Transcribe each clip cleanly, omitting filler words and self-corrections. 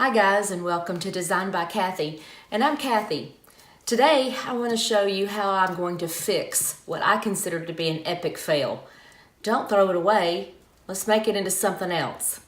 Hi guys, and welcome to Design by Kathy, and I'm Kathy. Today I want to show you how I'm going to fix what I consider to be an epic fail. Don't throw it away, let's make it into something else.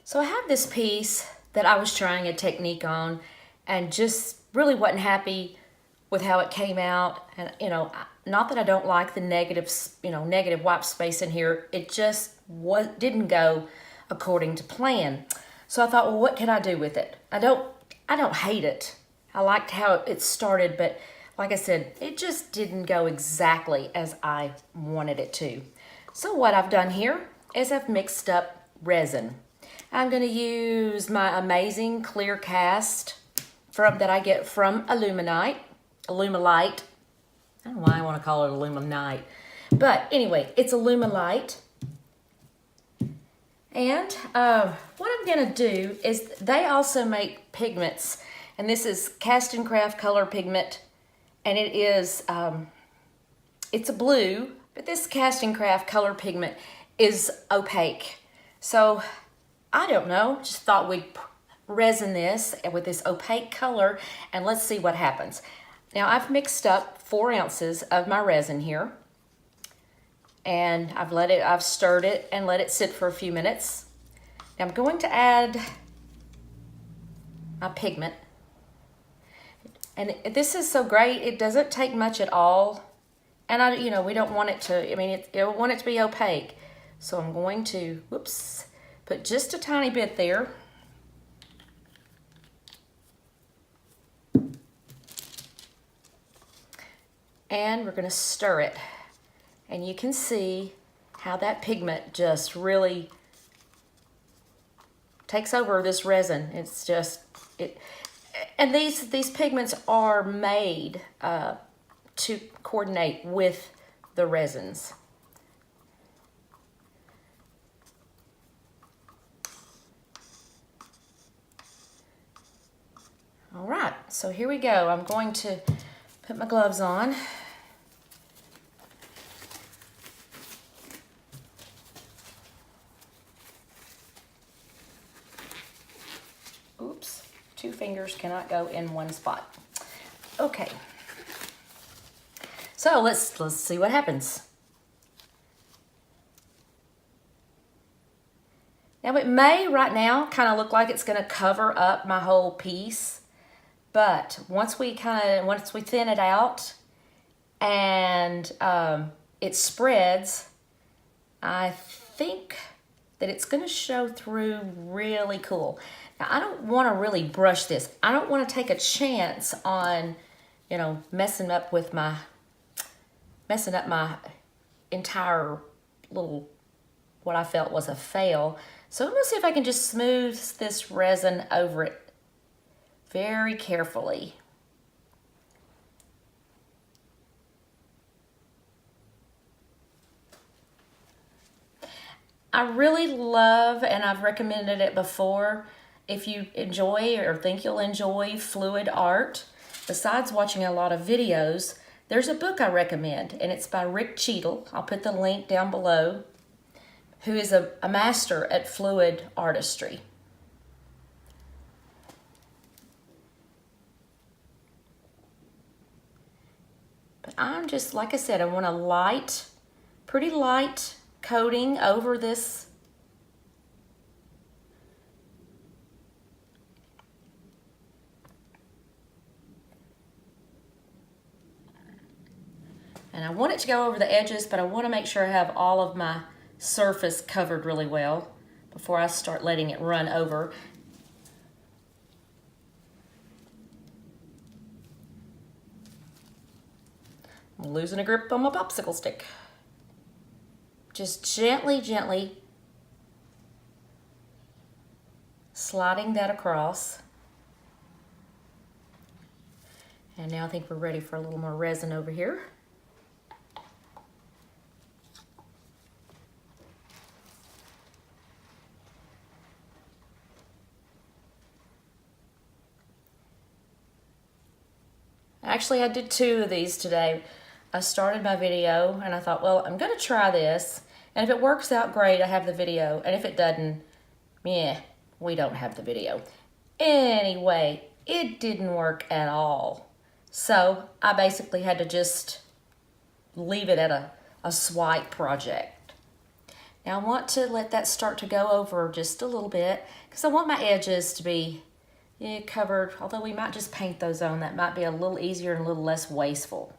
So I have this piece that I was trying a technique on and just really wasn't happy with how it came out. And not that I don't like the negative wipe space in here, it just didn't go according to plan. So I thought, well, what can I do with it? I don't hate it. I liked how it started, but like I said, it just didn't go exactly as I wanted it to. So what I've done here is I've mixed up resin. I'm going to use my amazing clear cast that I get from Illuminite. I don't know why I want to call it Illuminite. But anyway, it's Illuminite. And what I'm going to do is they also make pigments. And this is Cast and Craft color pigment. And it is, it's a blue, but this Cast and Craft color pigment is opaque. So I don't know, just thought we'd resin this with this opaque color and let's see what happens. Now I've mixed up 4 ounces of my resin here, and I've stirred it and let it sit for a few minutes. Now I'm going to add my pigment, and this is so great, it doesn't take much at all, and we don't want it to, I want it to be opaque, so I'm going to, put just a tiny bit there. And we're going to stir it. And you can see how that pigment just really takes over this resin. It's just, and these pigments are made to coordinate with the resins. All right, so here we go. I'm going to put my gloves on. Oops, 2 fingers cannot go in one spot. Okay, so let's see what happens. Now it may right now kind of look like it's going to cover up my whole piece. But once we thin it out and it spreads, I think that it's going to show through really cool. Now I don't want to really brush this. I don't want to take a chance on, messing up my entire little, what I felt was a fail. So I'm going to see if I can just smooth this resin over it very carefully. I really love, and I've recommended it before, if you enjoy or think you'll enjoy fluid art, besides watching a lot of videos, there's a book I recommend, and it's by Rick Cheadle. I'll put the link down below, who is a master at fluid artistry. But I'm just, like I said, I want a pretty light coating over this. And I want it to go over the edges, but I want to make sure I have all of my surface covered really well before I start letting it run over. I'm losing a grip on my popsicle stick. Just gently sliding that across. And now I think we're ready for a little more resin over here. Actually, I did 2 of these today. I started my video and I thought, well, I'm gonna try this. And if it works out great, I have the video. And if it doesn't, yeah, we don't have the video. Anyway, it didn't work at all. So I basically had to just leave it at a swipe project. Now I want to let that start to go over just a little bit because I want my edges to be covered, although we might just paint those on. That might be a little easier and a little less wasteful.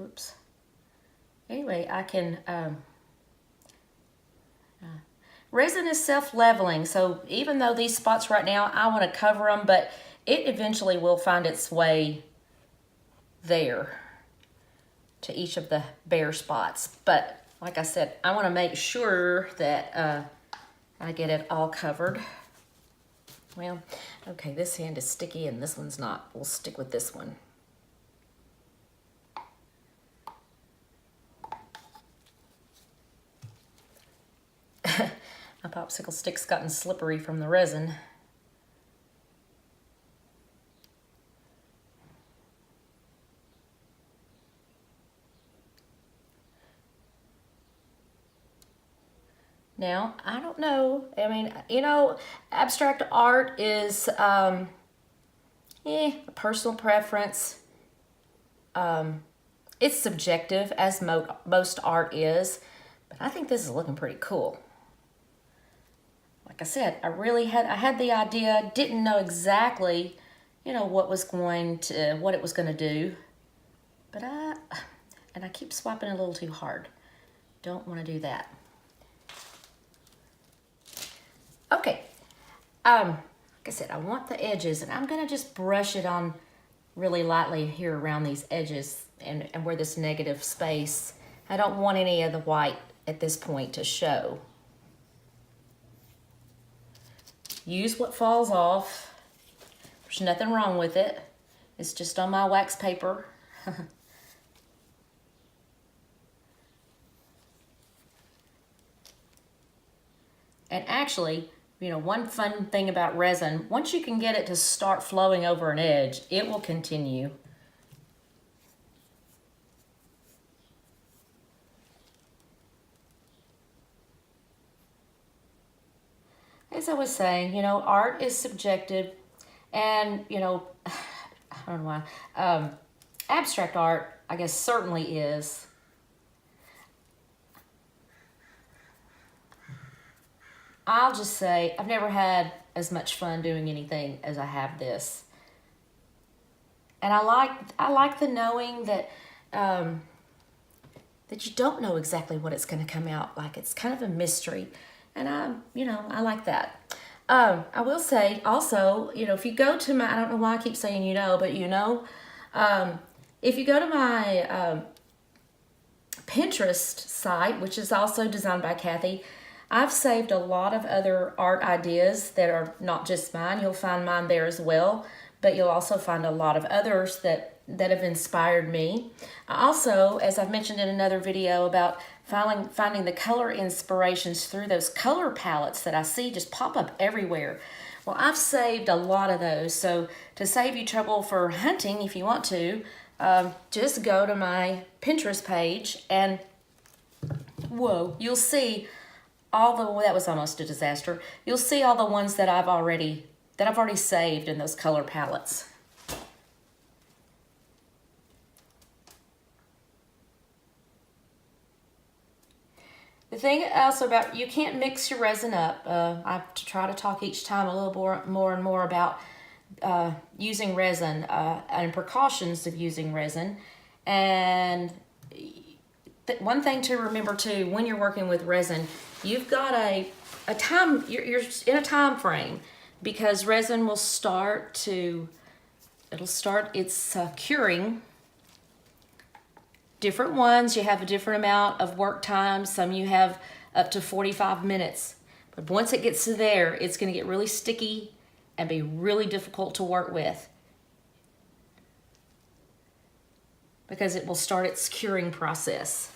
Oops. Anyway, I can, resin is self-leveling, so even though these spots right now, I want to cover them, but it eventually will find its way there to each of the bare spots. But like I said, I want to make sure that I get it all covered. Well, okay, this hand is sticky and this one's not. We'll stick with this one. My popsicle stick's gotten slippery from the resin. Now, I don't know. I mean, you know, abstract art is a personal preference. It's subjective, as most art is, but I think this is looking pretty cool. Like I said, I had the idea, didn't know exactly, you know, what it was going to do, but I keep swiping a little too hard. Don't want to do that. Okay, like I said, I want the edges, and I'm gonna just brush it on really lightly here around these edges and where this negative space. I don't want any of the white at this point to show. Use what falls off. There's nothing wrong with it. It's just on my wax paper. And actually, you know, one fun thing about resin, once you can get it to start flowing over an edge, it will continue. As I was saying, you know, art is subjective, and, you know, I don't know why, abstract art, I guess, certainly is. I'll just say I've never had as much fun doing anything as I have this. And I like the knowing that that you don't know exactly what it's going to come out like. It's kind of a mystery. And you know, I like that. I will say also, you know, if you go to my, I don't know why I keep saying you know, but you know, if you go to my Pinterest site, which is also designed by Kathy, I've saved a lot of other art ideas that are not just mine. You'll find mine there as well, but you'll also find a lot of others that have inspired me. I also, as I've mentioned in another video about finding the color inspirations through those color palettes that I see just pop up everywhere. Well, I've saved a lot of those. So to save you trouble for hunting, if you want to, just go to my Pinterest page and whoa, you'll see all the, that was almost a disaster. You'll see all the ones that I've already saved in those color palettes. The thing also about, you can't mix your resin up. I try to talk each time a little more and more about using resin and precautions of using resin. And one thing to remember too, when you're working with resin, you've got a time, you're in a time frame, because resin will start its curing. Different ones, you have a different amount of work time. Some you have up to 45 minutes. But once it gets to there, it's going to get really sticky and be really difficult to work with, because it will start its curing process.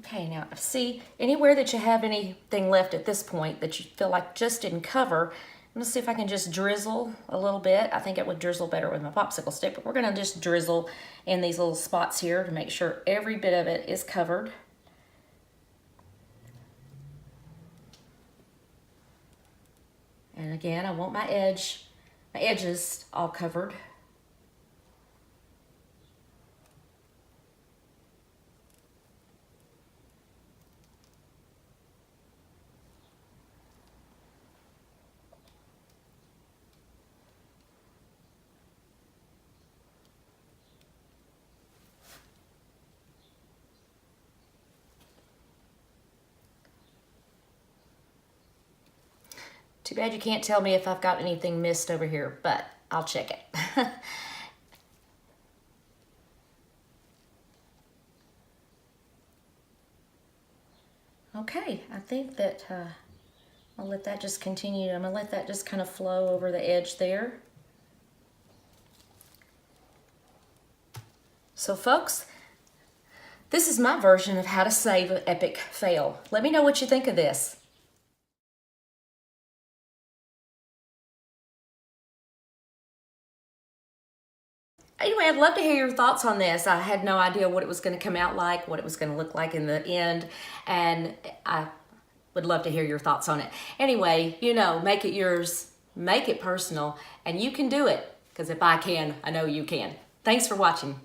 Okay, now see, anywhere that you have anything left at this point that you feel like just didn't cover, I'm gonna see if I can just drizzle a little bit. I think it would drizzle better with my popsicle stick, but we're gonna just drizzle in these little spots here to make sure every bit of it is covered. And again, I want my edges all covered. Too bad you can't tell me if I've got anything missed over here, but I'll check it. Okay, I think that I'll let that just continue. I'm gonna let that just kind of flow over the edge there. So folks, this is my version of how to save an epic fail. Let me know what you think of this. Anyway, I'd love to hear your thoughts on this. I had no idea what it was going to come out like, what it was going to look like in the end, and I would love to hear your thoughts on it. Anyway, you know, make it yours, make it personal, and you can do it, because if I can, I know you can. Thanks for watching.